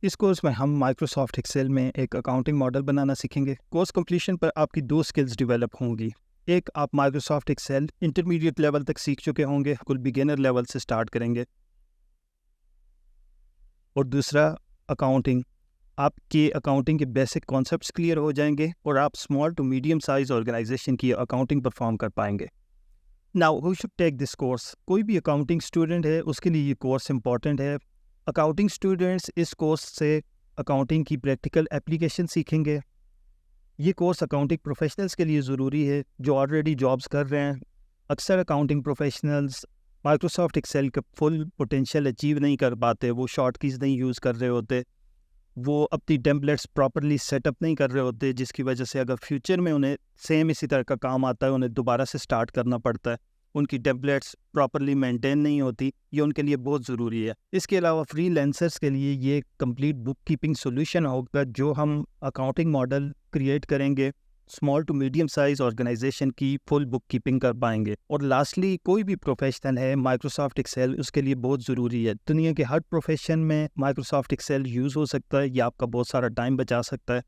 इस कोर्स में हम माइक्रोसॉफ्ट एक्सेल में एक अकाउंटिंग मॉडल बनाना सीखेंगे। कोर्स कंप्लीशन पर आपकी दो स्किल्स डेवलप होंगी। एक, आप माइक्रोसॉफ्ट एक्सेल इंटरमीडिएट लेवल तक सीख चुके होंगे, कुल बिगिनर लेवल से स्टार्ट करेंगे। और दूसरा, अकाउंटिंग, आपके अकाउंटिंग के बेसिक कॉन्सेप्ट्स क्लियर हो जाएंगे और आप small to medium size organisation की अकाउंटिंग परफॉर्म कर पाएंगे। Now who should take this course? कोई भी अकाउंटिंग स्टूडेंट है उसके लिए ये कोर्स इंपॉर्टेंट है। अकाउंटिंग स्टूडेंट्स इस कोर्स से अकाउंटिंग की प्रैक्टिकल एप्लीकेशन सीखेंगे। ये कोर्स अकाउंटिंग प्रोफेशनल्स के लिए ज़रूरी है जो ऑलरेडी जॉब्स कर रहे हैं। अक्सर अकाउंटिंग प्रोफेशनल्स माइक्रोसॉफ्ट एक्सेल का फुल पोटेंशियल अचीव नहीं कर पाते, वो शॉर्ट कीज़ नहीं यूज़ कर रहे होते, वो अपनी टेम्पलेट्स प्रॉपरली सेटअप नहीं कर रहे होते, जिसकी वजह से अगर फ्यूचर में उन्हें सेम इसी तरह का काम आता है, उन्हें दोबारा से स्टार्ट करना पड़ता है, उनकी टेम्पलेट्स प्रॉपरली मेंटेन नहीं होती। ये उनके लिए बहुत ज़रूरी है। इसके अलावा फ्रीलांसर्स के लिए ये कंप्लीट बुक कीपिंग सोल्यूशन होगा जो हम अकाउंटिंग मॉडल क्रिएट करेंगे, small to medium size organisation की फुल बुक कीपिंग कर पाएंगे। और लास्टली, कोई भी प्रोफेशनल है, माइक्रोसॉफ्ट एक्सेल उसके लिए बहुत ज़रूरी है। दुनिया के हर प्रोफेशन में माइक्रोसॉफ्ट एक्सेल यूज़ हो सकता है, ये आपका बहुत सारा टाइम बचा सकता है।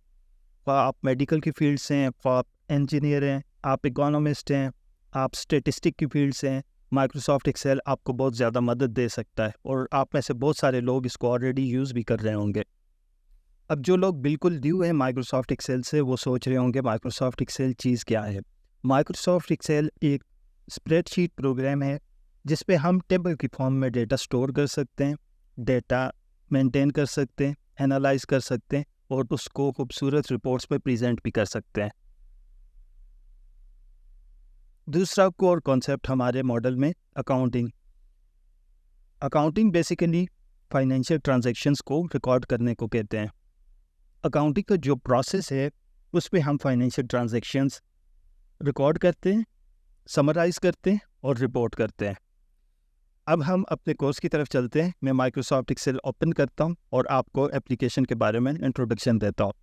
आप मेडिकल की फील्ड से हैं, आप इंजीनियर हैं, आप इकोनॉमिस्ट हैं, आप स्टेटिस्टिक की फील्ड से हैं, माइक्रोसॉफ्ट एक्सेल आपको बहुत ज़्यादा मदद दे सकता है और आप में से बहुत सारे लोग इसको ऑलरेडी यूज़ भी कर रहे होंगे। अब जो लोग बिल्कुल न्यू हैं माइक्रोसॉफ्ट एक्सेल से, वो सोच रहे होंगे माइक्रोसॉफ्ट एक्सेल चीज़ क्या है। माइक्रोसॉफ्ट एक्सेल एक स्प्रेडशीट प्रोग्राम है जिस पे हम टेबल की फॉर्म में डेटा स्टोर कर सकते हैं, डेटा मेंटेन कर सकते हैं, एनालाइज कर सकते हैं और उसको खूबसूरत रिपोर्ट्स पे प्रेजेंट भी कर सकते हैं। दूसरा कोर कॉन्सेप्ट हमारे मॉडल में accounting. Accounting basically financial transactions को रिकॉर्ड करने को कहते हैं। अकाउंटिंग का जो प्रोसेस है उस पे हम फाइनेंशियल ट्रांजैक्शंस रिकॉर्ड करते हैं, समराइज करते हैं और रिपोर्ट करते हैं। अब हम अपने कोर्स की तरफ चलते हैं। मैं माइक्रोसॉफ्ट एक्सेल ओपन करता हूँ और आपको एप्लीकेशन के बारे में इंट्रोडक्शन देता हूँ।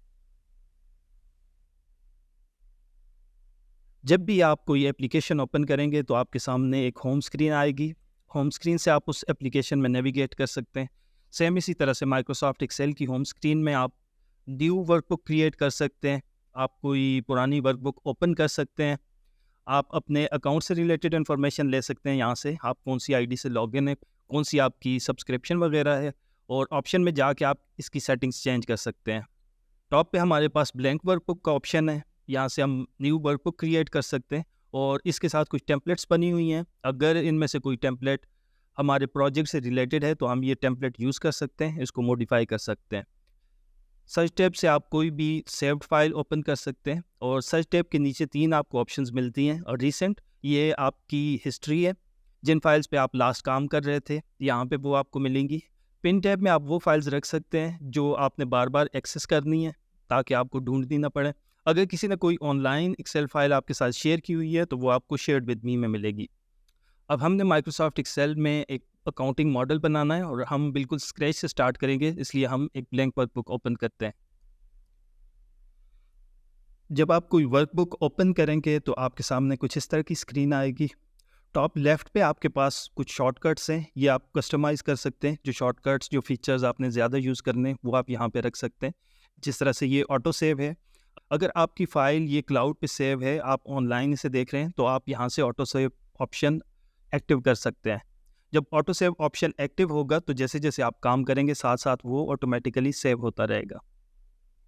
जब भी आप कोई एप्लीकेशन ओपन करेंगे तो आपके सामने एक होम स्क्रीन आएगी। होम स्क्रीन से आप उस एप्लीकेशन में नेविगेट कर सकते हैं। सेम इसी तरह से माइक्रोसॉफ्ट एक्सेल की होम स्क्रीन में आप न्यू वर्कबुक क्रिएट कर सकते हैं, आप कोई पुरानी वर्कबुक ओपन कर सकते हैं, आप अपने अकाउंट से रिलेटेड इन्फॉर्मेशन ले सकते हैं। यहाँ से आप कौन सी आईडी से लॉगिन है, कौन सी आपकी सब्सक्रिप्शन वगैरह है, और ऑप्शन में जाके आप इसकी सेटिंग्स चेंज कर सकते हैं। टॉप पे हमारे पास ब्लैंक वर्कबुक का ऑप्शन है, यहाँ से हम न्यू वर्कबुक क्रिएट कर सकते हैं और इसके साथ कुछ टेम्पलेट्स बनी हुई हैं। अगर इनमें से कोई टेम्पलेट हमारे प्रोजेक्ट से रिलेटेड है तो हम ये टेम्पलेट यूज़ कर सकते हैं, इसको मॉडिफाई कर सकते हैं। सर्च टैब से आप कोई भी सेव्ड फाइल ओपन कर सकते हैं और सर्च टैब के नीचे 3 आपको ऑप्शंस मिलती हैं। और रिसेंट, ये आपकी हिस्ट्री है, जिन फाइल्स पे आप लास्ट काम कर रहे थे यहाँ पे वो आपको मिलेंगी। पिन टैब में आप वो फाइल्स रख सकते हैं जो आपने बार बार एक्सेस करनी है ताकि आपको ढूंढनी ना पड़े। अगर किसी ने कोई ऑनलाइन एक्सेल फाइल आपके साथ शेयर की हुई है तो वो आपको शेयर्ड विद मी में मिलेगी। अब हमने माइक्रोसॉफ्ट एक्सेल में एक अकाउंटिंग मॉडल बनाना है और हम बिल्कुल स्क्रैच से स्टार्ट करेंगे, इसलिए हम एक ब्लैंक वर्कबुक ओपन करते हैं। जब आप कोई वर्कबुक ओपन करेंगे तो आपके सामने कुछ इस तरह की स्क्रीन आएगी। टॉप लेफ्ट पे आपके पास कुछ शॉर्टकट्स हैं, ये आप कस्टमाइज़ कर सकते हैं। जो शॉर्टकट्स, जो फीचर्स आपने ज़्यादा यूज़ करने वो आप यहाँ पे रख सकते हैं। जिस तरह से ये ऑटो सेव है, अगर आपकी फ़ाइल ये क्लाउड पे सेव है, आप ऑनलाइन इसे देख रहे हैं तो आप यहाँ से ऑटो सेव ऑप्शन एक्टिव कर सकते हैं। जब ऑटो सेव ऑप्शन एक्टिव होगा तो जैसे जैसे आप काम करेंगे साथ साथ वो ऑटोमेटिकली सेव होता रहेगा।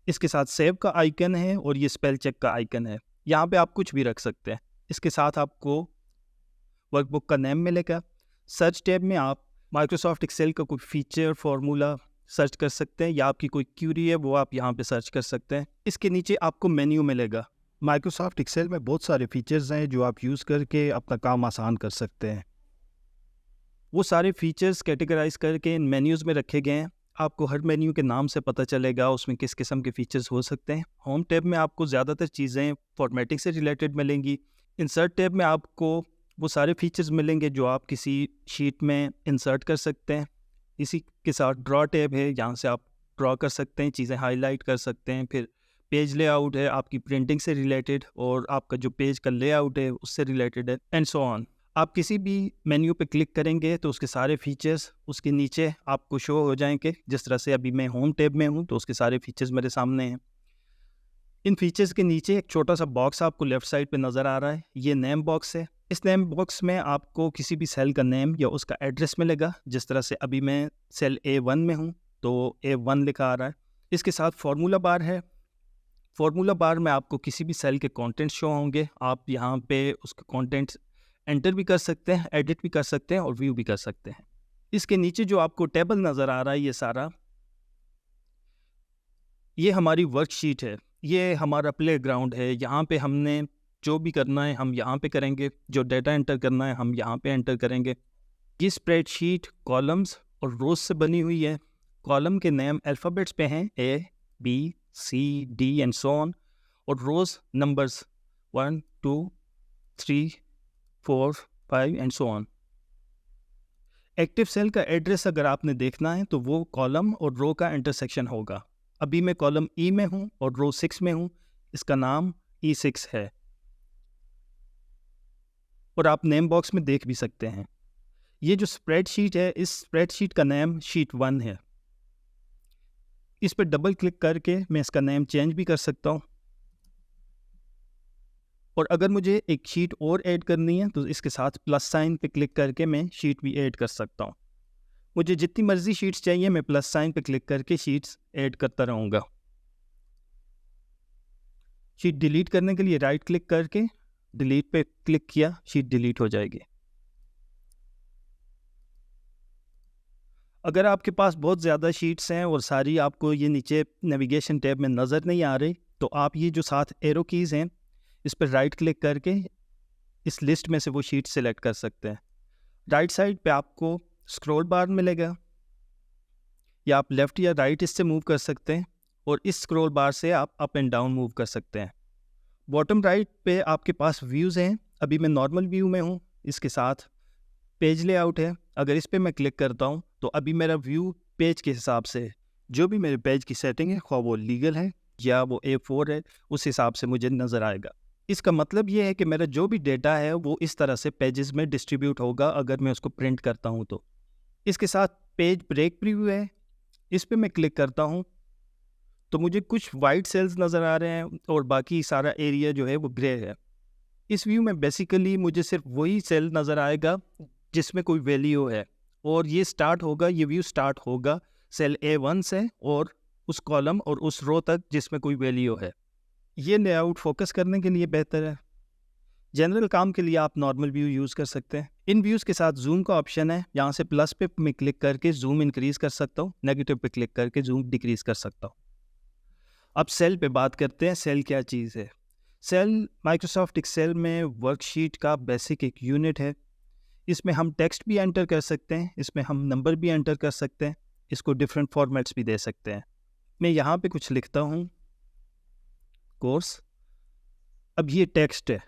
इसके साथ सेव का आइकन है और ये स्पेल चेक का आइकन है, यहाँ पे आप कुछ भी रख सकते हैं। इसके साथ आपको वर्कबुक का नेम मिलेगा। सर्च टैब में आप माइक्रोसॉफ्ट एक्सेल का कोई फीचर, फार्मूला सर्च कर सकते हैं या आपकी कोई क्यूरी है वो आप यहाँ पे सर्च कर सकते हैं। इसके नीचे आपको मेन्यू मिलेगा। माइक्रोसॉफ्ट एक्सेल में बहुत सारे फीचर्स हैं जो आप यूज़ करके अपना काम आसान कर सकते हैं। वो सारे फीचर्स कैटेगराइज करके इन मेन्यूज़ में रखे गए हैं। आपको हर मेन्यू के नाम से पता चलेगा उसमें किस किस्म के फीचर्स हो सकते हैं। होम टैब में आपको ज़्यादातर चीज़ें फॉर्मेटिंग से रिलेटेड मिलेंगी। इंसर्ट टैब में आपको वो सारे फीचर्स मिलेंगे जो आप किसी शीट में इंसर्ट कर सकते हैं। इसी के साथ ड्रॉ टैब है, यहाँ से आप ड्रॉ कर सकते हैं, चीज़ें हाईलाइट कर सकते हैं। फिर पेज लेआउट है, आपकी प्रिंटिंग से रिलेटेड और आपका जो पेज का लेआउट है उससे रिलेटेड है, एंड सो ऑन। आप किसी भी मेन्यू पे क्लिक करेंगे तो उसके सारे फीचर्स उसके नीचे आपको शो हो जाएंगे। जिस तरह से अभी मैं होम टैब में हूँ तो उसके सारे फीचर्स मेरे सामने हैं। इन फीचर्स के नीचे एक छोटा सा बॉक्स आपको लेफ़्ट साइड पे नज़र आ रहा है, ये नेम बॉक्स है। इस नेम बॉक्स में आपको किसी भी सेल का नेम या उसका एड्रेस मिलेगा। जिस तरह से अभी मैं सेल A1 में हूँ तो A1 लिखा आ रहा है। इसके साथ फार्मूला बार है। फार्मूला बार में आपको किसी भी सेल के कंटेंट शो होंगे। आप यहाँ पे उसके कंटेंट्स एंटर भी कर सकते हैं, एडिट भी कर सकते हैं और व्यू भी कर सकते हैं। इसके नीचे जो आपको टेबल नज़र आ रहा है, ये सारा ये हमारी वर्कशीट है, ये हमारा प्लेग्राउंड है। यहाँ पे हमने जो भी करना है हम यहाँ पे करेंगे, जो डेटा एंटर करना है हम यहाँ पे एंटर करेंगे। ये स्प्रेडशीट कॉलम्स और रोज से बनी हुई है। कॉलम के नेम अल्फ़ाबेट्स पे हैं, A, B, C, D and so on, और rows numbers 1, 2, 3, 4, 5 and so on. Active cell का एड्रेस अगर आपने देखना है तो वो कॉलम और रो का इंटरसेक्शन होगा। अभी मैं कॉलम E में हूँ और रो 6 में हूँ, इसका नाम E6 है और आप नेम बॉक्स में देख भी सकते हैं। ये जो स्प्रेडशीट है, इस स्प्रेडशीट का नेम शीट 1 है। इस पर डबल क्लिक करके मैं इसका नेम चेंज भी कर सकता हूँ, और अगर मुझे एक शीट और ऐड करनी है तो इसके साथ प्लस साइन पे क्लिक करके मैं शीट भी ऐड कर सकता हूँ। मुझे जितनी मर्जी शीट्स चाहिए मैं प्लस साइन पे क्लिक करके शीट्स ऐड करता रहूँगा। शीट डिलीट करने के लिए राइट क्लिक करके डिलीट पे क्लिक किया, शीट डिलीट हो जाएगी। अगर आपके पास बहुत ज़्यादा शीट्स हैं और सारी आपको ये नीचे नेविगेशन टैब में नज़र नहीं आ रही, तो आप ये जो साथ एरो कीज़ हैं इस पर राइट क्लिक करके इस लिस्ट में से वो शीट सेलेक्ट कर सकते हैं। राइट साइड पे आपको स्क्रॉल बार मिलेगा, या आप लेफ़्ट या राइट इससे मूव कर सकते हैं, और इस स्क्रॉल बार से आप अप एंड डाउन मूव कर सकते हैं। बॉटम राइट पे आपके पास व्यूज़ हैं। अभी मैं नॉर्मल व्यू में हूँ, इसके साथ पेज लेआउट है। अगर इस पे मैं क्लिक करता हूँ तो अभी मेरा व्यू पेज के हिसाब से है। जो भी मेरे पेज की सेटिंग है, ख्वाह वो लीगल है या वो A4 है, उस हिसाब से मुझे नज़र आएगा। इसका मतलब ये है कि मेरा जो भी डेटा है वो इस तरह से पेजेस में डिस्ट्रीब्यूट होगा अगर मैं उसको प्रिंट करता हूँ तो। इसके साथ पेज ब्रेक प्रीव्यू है, इस पे मैं क्लिक करता हूँ तो मुझे कुछ वाइट सेल्स नज़र आ रहे हैं और बाकी सारा एरिया जो है वो ग्रे है। इस व्यू में बेसिकली मुझे सिर्फ वही सेल नज़र आएगा जिसमें कोई वैल्यू है, और ये व्यू स्टार्ट होगा सेल A1 से और उस कॉलम और उस रो तक जिसमें कोई वैल्यू है। ये लेआउट फोकस करने के लिए बेहतर है। जनरल काम के लिए आप नॉर्मल व्यू यूज़ कर सकते हैं। इन व्यूज़ के साथ जूम का ऑप्शन है, यहाँ से प्लस पे मैं क्लिक करके जूम इंक्रीज़ कर सकता हूँ, नेगेटिव पे क्लिक करके जूम डिक्रीज़ कर सकता हूँ। अब सेल पे बात करते हैं। सेल क्या चीज़ है? सेल माइक्रोसॉफ्ट एक्सेल में वर्कशीट का बेसिक एक यूनिट है। इसमें हम टेक्स्ट भी एंटर कर सकते हैं, इसमें हम नंबर भी एंटर कर सकते हैं, इसको डिफरेंट फॉर्मेट्स भी दे सकते हैं। मैं यहाँ पे कुछ लिखता हूँ, कोर्स। अब ये टेक्स्ट है,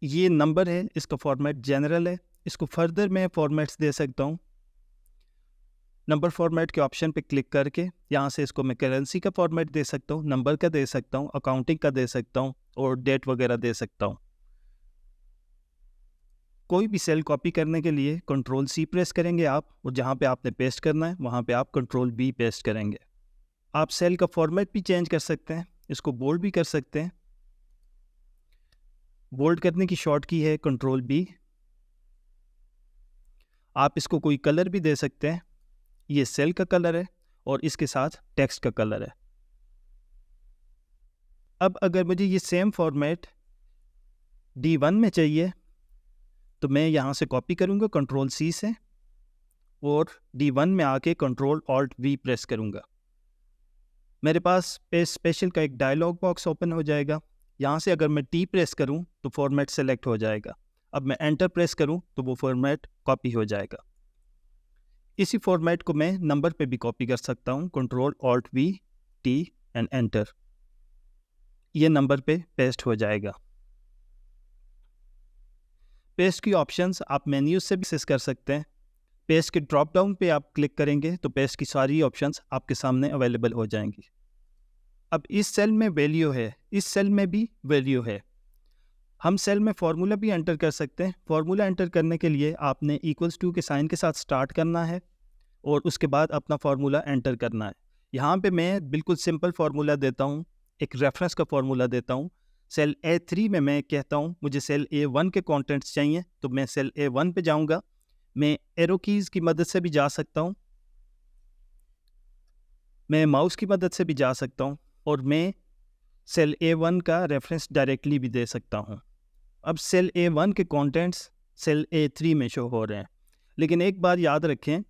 ये नंबर है, इसका फॉर्मेट जनरल है। इसको फर्दर मैं फॉर्मेट्स दे सकता हूँ। नंबर फॉर्मेट के ऑप्शन पे क्लिक करके यहाँ से इसको मैं करेंसी का फॉर्मेट दे सकता हूँ, नंबर का दे सकता हूँ, अकाउंटिंग का दे सकता हूँ और डेट वगैरह दे सकता हूँ। कोई भी सेल कॉपी करने के लिए Ctrl+C प्रेस करेंगे आप, और जहाँ पे आपने पेस्ट करना है वहाँ पे आप Ctrl+V पेस्ट करेंगे। आप सेल का फॉर्मेट भी चेंज कर सकते हैं, इसको बोल्ड भी कर सकते हैं। बोल्ड करने की शॉर्ट की है Ctrl+B। आप इसको कोई कलर भी दे सकते हैं, ये सेल का कलर है और इसके साथ टेक्स्ट का कलर है। अब अगर मुझे ये सेम फॉर्मेट D1 में चाहिए तो मैं यहाँ से कॉपी करूँगा Ctrl+C से, और D1 में आके Ctrl+Alt+V प्रेस करूँगा। मेरे पास पेज स्पेशल का एक डायलॉग बॉक्स ओपन हो जाएगा। यहाँ से अगर मैं T प्रेस करूँ तो फॉर्मेट सेलेक्ट हो जाएगा। अब मैं एंटर प्रेस करूं तो वो फॉर्मेट कॉपी हो जाएगा। इसी फॉर्मेट को मैं नंबर पे भी कॉपी कर सकता हूं, control alt we T and enter, ये नंबर पे पेस्ट हो जाएगा। पेस्ट की ऑप्शंस आप मेन्यू से भी एक्सेस कर सकते हैं। पेस्ट के ड्रॉप डाउन पे आप क्लिक करेंगे तो पेस्ट की सारी ऑप्शंस आपके सामने अवेलेबल हो जाएंगी। अब इस सेल में वैल्यू है, इस सेल में भी वैल्यू है। हम सेल में फार्मूला भी एंटर कर सकते हैं। फार्मूला एंटर करने के लिए आपने इक्वल्स टू के साइन के साथ स्टार्ट करना है और उसके बाद अपना फार्मूला एंटर करना है। यहाँ पे मैं बिल्कुल सिंपल फार्मूला देता हूँ, एक रेफरेंस का फार्मूला देता हूँ। सेल A3 में मैं कहता हूँ मुझे सेल A1 के कंटेंट्स चाहिए, तो मैं सेल A1 पे जाऊँगा। मैं एरो कीज़ की मदद से भी जा सकता हूँ, मैं माउस की मदद से भी जा सकता हूँ, और मैं सेल A1 का रेफरेंस डायरेक्टली भी दे सकता हूँ। अब सेल A1 के कंटेंट्स सेल A3 में शो हो रहे हैं, लेकिन एक बार याद रखें,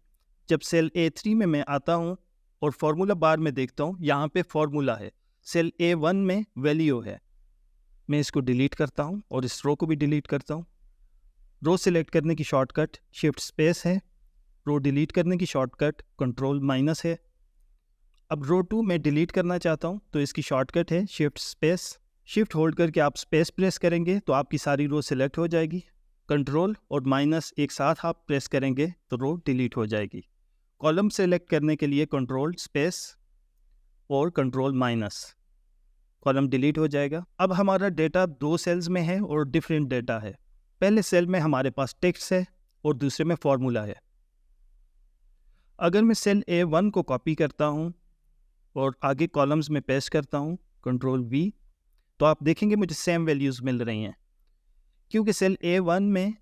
जब सेल A3 में मैं आता हूँ और फार्मूला बार में देखता हूँ, यहाँ पे फार्मूला है, सेल A1 में वैल्यू है। मैं इसको डिलीट करता हूँ और इस रो को भी डिलीट करता हूँ। रो सिलेक्ट करने की शॉर्टकट शिफ्ट स्पेस है, रो डिलीट करने की शॉर्टकट कंट्रोल माइनस है। अब रो 2 मैं डिलीट करना चाहता हूँ तो इसकी शॉर्टकट है शिफ्ट स्पेस। शिफ्ट होल्ड करके आप स्पेस प्रेस करेंगे तो आपकी सारी रो सिलेक्ट हो जाएगी। कंट्रोल और माइनस एक साथ आप प्रेस करेंगे तो रो डिलीट हो जाएगी। कॉलम सेलेक्ट करने के लिए कंट्रोल स्पेस और कंट्रोल माइनस, कॉलम डिलीट हो जाएगा। अब हमारा डेटा दो सेल्स में है और डिफरेंट डेटा है। पहले सेल में हमारे पास टेक्स्ट है और दूसरे में फॉर्मूला है। अगर मैं सेल A1 को कॉपी करता हूँ और आगे कॉलम्स में पेस्ट करता हूँ कंट्रोल V, तो आप देखेंगे मुझे सेम वैल्यूज़ मिल रही हैं, क्योंकि सेल A1 में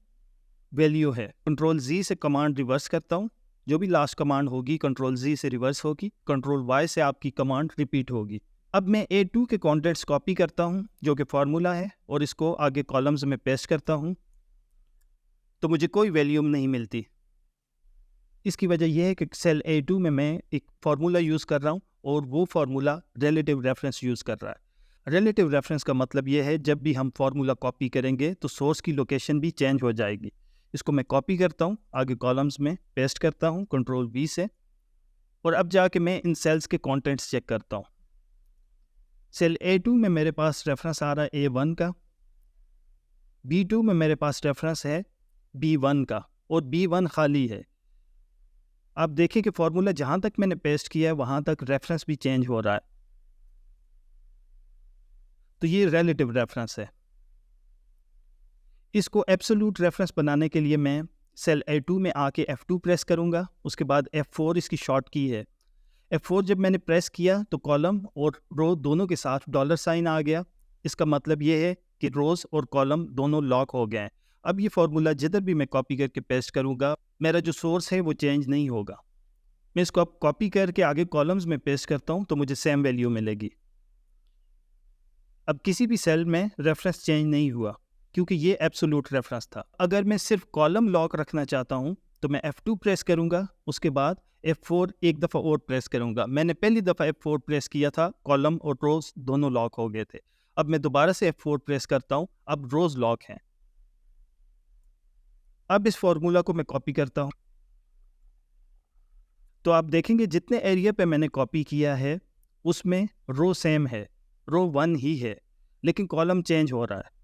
वैल्यू है। कंट्रोल Z से कमांड रिवर्स करता हूँ, जो भी लास्ट कमांड होगी कंट्रोल Z से रिवर्स होगी, कंट्रोल Y से आपकी कमांड रिपीट होगी। अब मैं A2 के कॉन्टेंट्स कॉपी करता हूँ जो कि फार्मूला है और इसको आगे कॉलम्स में पेस्ट करता हूँ, तो मुझे कोई वैल्यू नहीं मिलती। इसकी वजह यह है कि सेल A2 में मैं एक फार्मूला यूज़ कर रहा हूँ और वो फार्मूला रिलेटिव रेफरेंस यूज़ कर रहा है। रिलेटिव रेफरेंस का मतलब यह है जब भी हम फार्मूला कॉपी करेंगे तो सोर्स की लोकेशन भी चेंज हो जाएगी। इसको मैं कॉपी करता हूँ, आगे कॉलम्स में पेस्ट करता हूँ कंट्रोल V से, और अब जाके मैं इन सेल्स के कंटेंट्स चेक करता हूँ। सेल A2 में मेरे पास रेफरेंस आ रहा है A1 का, B2 में मेरे पास रेफरेंस है B1 का और B1 खाली है। आप देखिए कि फार्मूला जहाँ तक मैंने पेस्ट किया है वहाँ तक रेफरेंस भी चेंज हो रहा है, तो ये रिलेटिव रेफरेंस है। इसको एब्सोल्यूट रेफरेंस बनाने के लिए मैं सेल A2 में आके F2 प्रेस करूँगा, उसके बाद F4 इसकी शॉर्ट की है। F4 जब मैंने प्रेस किया तो कॉलम और रो दोनों के साथ डॉलर साइन आ गया। इसका मतलब ये है कि रोज़ और कॉलम दोनों लॉक हो गए हैं। अब ये फार्मूला जिधर भी मैं कॉपी करके पेस्ट करूँगा, मेरा जो सोर्स है वो चेंज नहीं होगा। मैं इसको अब कॉपी करके आगे कॉलम्स में पेस्ट करता हूँ तो मुझे सेम वैल्यू मिलेगी। अब किसी भी सेल में रेफरेंस चेंज नहीं हुआ क्योंकि ये एब्सोल्यूट रेफरेंस था। अगर मैं सिर्फ कॉलम लॉक रखना चाहता हूँ तो मैं F2 प्रेस करूँगा, उसके बाद F4 एक दफ़ा और प्रेस करूँगा। मैंने पहली दफ़ा F4 प्रेस किया था, कॉलम और रोज़ दोनों लॉक हो गए थे। अब मैं दोबारा से F4 प्रेस करता हूँ, अब रोज़ लॉक हैं। अब इस फॉर्मूला को मैं कॉपी करता हूँ तो आप देखेंगे जितने एरिया पे मैंने कॉपी किया है उसमें रो सेम है, रो 1 ही है, लेकिन कॉलम चेंज हो रहा है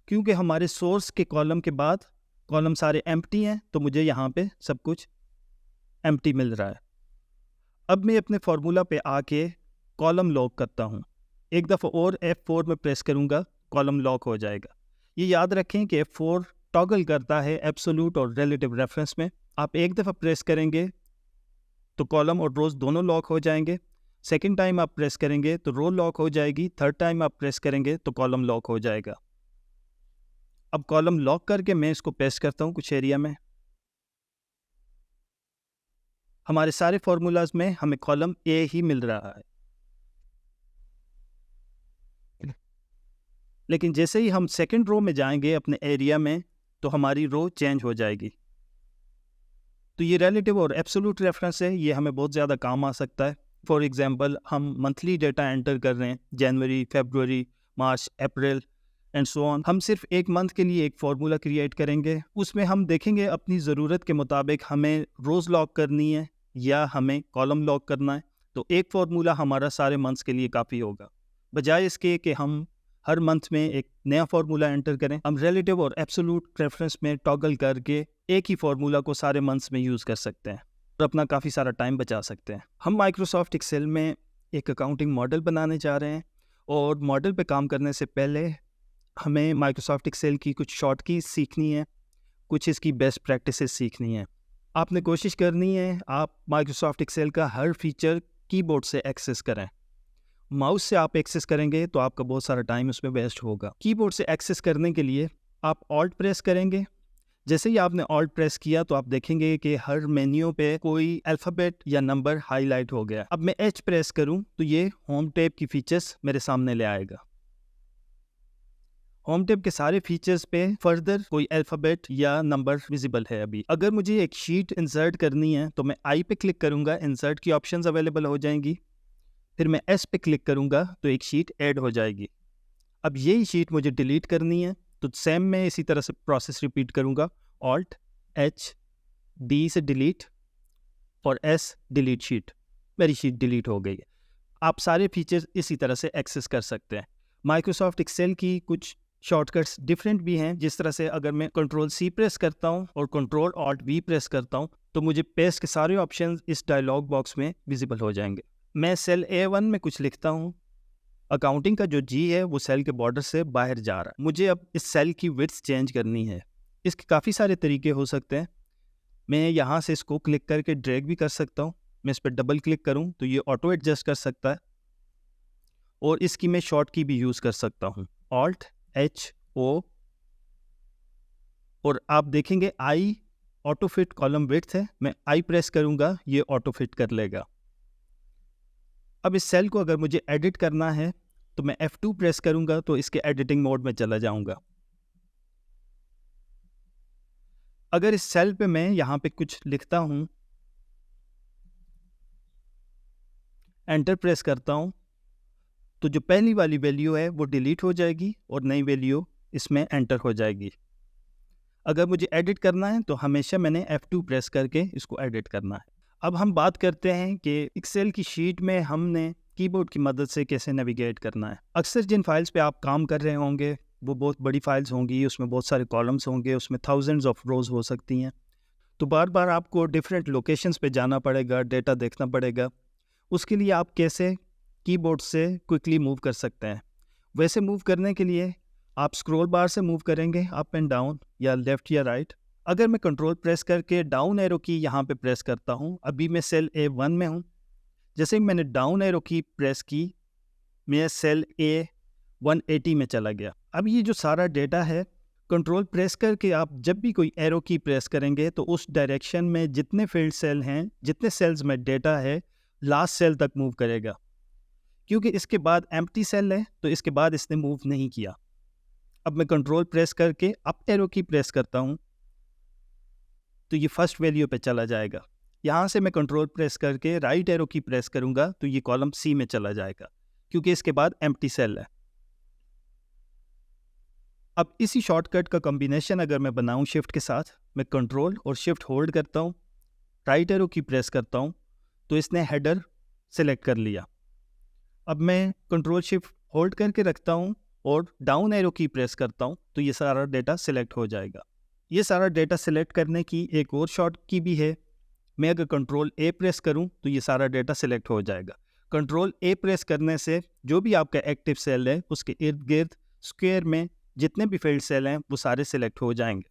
क्योंकि हमारे सोर्स के कॉलम के बाद कॉलम सारे एम्प्टी हैं, तो मुझे यहाँ पे सब कुछ एम्प्टी मिल रहा है। अब मैं अपने फार्मूला पे आके कॉलम लॉक करता हूँ, एक दफ़ा और F4 में प्रेस करूँगा, कॉलम लॉक हो जाएगा। ये याद रखें कि F4 टॉगल करता है एब्सोल्यूट और रिलेटिव रेफरेंस में। आप एक दफ़ा प्रेस करेंगे तो कॉलम और रोज़ दोनों लॉक हो जाएंगे, सेकेंड टाइम आप प्रेस करेंगे तो रो लॉक हो जाएगी, थर्ड टाइम आप प्रेस करेंगे तो कॉलम लॉक हो जाएगा। अब कॉलम लॉक करके मैं इसको पेस्ट करता हूँ कुछ एरिया में। हमारे सारे फार्मूलाज में हमें कॉलम A ही मिल रहा है, लेकिन जैसे ही हम सेकंड रो में जाएंगे अपने एरिया में तो हमारी रो चेंज हो जाएगी। तो ये रिलेटिव और एब्सोल्यूट रेफरेंस है, ये हमें बहुत ज़्यादा काम आ सकता है। फॉर एग्जांपल हम मंथली डेटा एंटर कर रहे हैं, जनवरी, फरवरी, मार्च, अप्रैल, एंड सो ऑन। हम सिर्फ एक मंथ के लिए एक फार्मूला क्रिएट करेंगे, उसमें हम देखेंगे अपनी ज़रूरत के मुताबिक हमें रोज़ लॉक करनी है या हमें कॉलम लॉक करना है। तो एक फार्मूला हमारा सारे मंथ्स के लिए काफ़ी होगा, बजाय इसके कि हम हर मंथ में एक नया फार्मूला एंटर करें। हम रिलेटिव और एब्सोल्यूट प्रेफरेंस में टॉगल करके एक ही फार्मूला को सारे मंथ्स में यूज़ कर सकते हैं और अपना काफ़ी सारा टाइम बचा सकते हैं। हम माइक्रोसॉफ्ट एक्सेल में एक अकाउंटिंग मॉडल बनाने जा रहे हैं और मॉडल पे काम करने से पहले हमें माइक्रोसॉफ्ट एक्सेल की कुछ शॉर्ट कीज सीखनी है, कुछ इसकी बेस्ट प्रैक्टिसेस सीखनी है। आपने कोशिश करनी है आप माइक्रोसॉफ्ट एक्सेल का हर फीचर कीबोर्ड से एक्सेस करें। माउस से आप एक्सेस करेंगे तो आपका बहुत सारा टाइम उसमें वेस्ट होगा। कीबोर्ड से एक्सेस करने के लिए आप ऑल्ट प्रेस करेंगे। जैसे ही आपने ऑल्ट प्रेस किया तो आप देखेंगे कि हर मेन्यू पे कोई अल्फ़ाबेट या नंबर हाईलाइट हो गया। अब मैं एच प्रेस करूं तो ये होम टैब की फीचर्स मेरे सामने ले आएगा। होम टैब के सारे फीचर्स पे फर्दर कोई अल्फ़ाबेट या नंबर विजिबल है अभी। अगर मुझे एक शीट इंसर्ट करनी है तो मैं आई पे क्लिक करूंगा, इंसर्ट की ऑप्शंस अवेलेबल हो जाएंगी। फिर मैं एस पे क्लिक करूंगा तो एक शीट ऐड हो जाएगी। अब यही शीट मुझे डिलीट करनी है तो सेम मैं इसी तरह से प्रोसेस रिपीट करूंगा। ऑल्ट एच डी से डिलीट और एस डिलीट शीट, मेरी शीट डिलीट हो गई है। आप सारे फीचर्स इसी तरह से एक्सेस कर सकते हैं। माइक्रोसॉफ्ट एक्सेल की कुछ शॉर्टकट्स डिफरेंट भी हैं, जिस तरह से अगर मैं कंट्रोल सी प्रेस करता हूं और कंट्रोल ऑल्ट वी प्रेस करता हूं तो मुझे पेस्ट के सारे ऑप्शंस इस डायलॉग बॉक्स में विजिबल हो जाएंगे। मैं सेल A1 में कुछ लिखता हूँ। अकाउंटिंग का जो जी है वो सेल के बॉर्डर से बाहर जा रहा है। मुझे अब इस सेल की विड्थ चेंज करनी है। इसके काफ़ी सारे तरीके हो सकते हैं। मैं यहाँ से इसको क्लिक करके ड्रैग भी कर सकता हूँ। मैं इस पर डबल क्लिक करूँ तो ये ऑटो एडजस्ट कर सकता है और इसकी मैं शॉर्ट की भी यूज़ कर सकता हूँ, ऑल्ट एच ओ, और आप देखेंगे आई ऑटो फिट कॉलम विड्थ है। मैं आई प्रेस करूँगा ये ऑटो फिट कर लेगा। अब इस सेल को अगर मुझे एडिट करना है तो मैं F2 प्रेस करूंगा तो इसके एडिटिंग मोड में चला जाऊंगा। अगर इस सेल पे मैं यहाँ पे कुछ लिखता हूँ, एंटर प्रेस करता हूँ, तो जो पहली वाली वैल्यू है वो डिलीट हो जाएगी और नई वैल्यू इसमें एंटर हो जाएगी। अगर मुझे एडिट करना है तो हमेशा मैंने F2 प्रेस करके इसको एडिट करना है। अब हम बात करते हैं कि एक्सेल की शीट में हमने कीबोर्ड की मदद से कैसे नेविगेट करना है। अक्सर जिन फाइल्स पे आप काम कर रहे होंगे वो बहुत बड़ी फाइल्स होंगी, उसमें बहुत सारे कॉलम्स होंगे, उसमें थाउजेंड्स ऑफ रोज हो सकती हैं, तो बार बार आपको डिफरेंट लोकेशंस पे जाना पड़ेगा, डेटा देखना पड़ेगा। उसके लिए आप कैसे कीबोर्ड से क्विकली मूव कर सकते हैं? वैसे मूव करने के लिए आप स्क्रॉल बार से मूव करेंगे, अप एंड डाउन या लेफ़्ट या राइट। अगर मैं कंट्रोल प्रेस करके डाउन एरो की यहाँ पे प्रेस करता हूँ, अभी मैं सेल A1 में हूँ, जैसे ही मैंने डाउन एरो की प्रेस की मैं सेल A180 में चला गया। अब ये जो सारा डेटा है, कंट्रोल प्रेस करके आप जब भी कोई एरो की प्रेस करेंगे तो उस डायरेक्शन में जितने फील्ड सेल हैं, जितने सेल्स में डेटा है, लास्ट सेल तक मूव करेगा। क्योंकि इसके बाद एम्प्टी सेल है तो इसके बाद इसने मूव नहीं किया। अब मैं कंट्रोल प्रेस करके अप एरो की प्रेस करता हूँ तो ये फर्स्ट वैल्यू पे चला जाएगा। यहाँ से मैं कंट्रोल प्रेस करके राइट एरो की प्रेस करूँगा तो ये कॉलम सी में चला जाएगा, क्योंकि इसके बाद एम्प्टी सेल है। अब इसी शॉर्टकट का कॉम्बिनेशन अगर मैं बनाऊँ शिफ्ट के साथ, मैं कंट्रोल और शिफ्ट होल्ड करता हूँ, राइट एरो की प्रेस करता हूँ तो इसने हेडर सेलेक्ट कर लिया। अब मैं कंट्रोल शिफ्ट होल्ड करके रखता हूँ और डाउन एरो की प्रेस करता हूँ तो ये सारा डेटा सिलेक्ट हो जाएगा। ये सारा डेटा सिलेक्ट करने की एक और शॉर्ट की भी है। मैं अगर कंट्रोल A प्रेस करूँ तो ये सारा डेटा सिलेक्ट हो जाएगा। कंट्रोल A प्रेस करने से जो भी आपका एक्टिव सेल है उसके इर्द गिर्द स्क्वायर में जितने भी फील्ड सेल हैं वो सारे सिलेक्ट हो जाएंगे।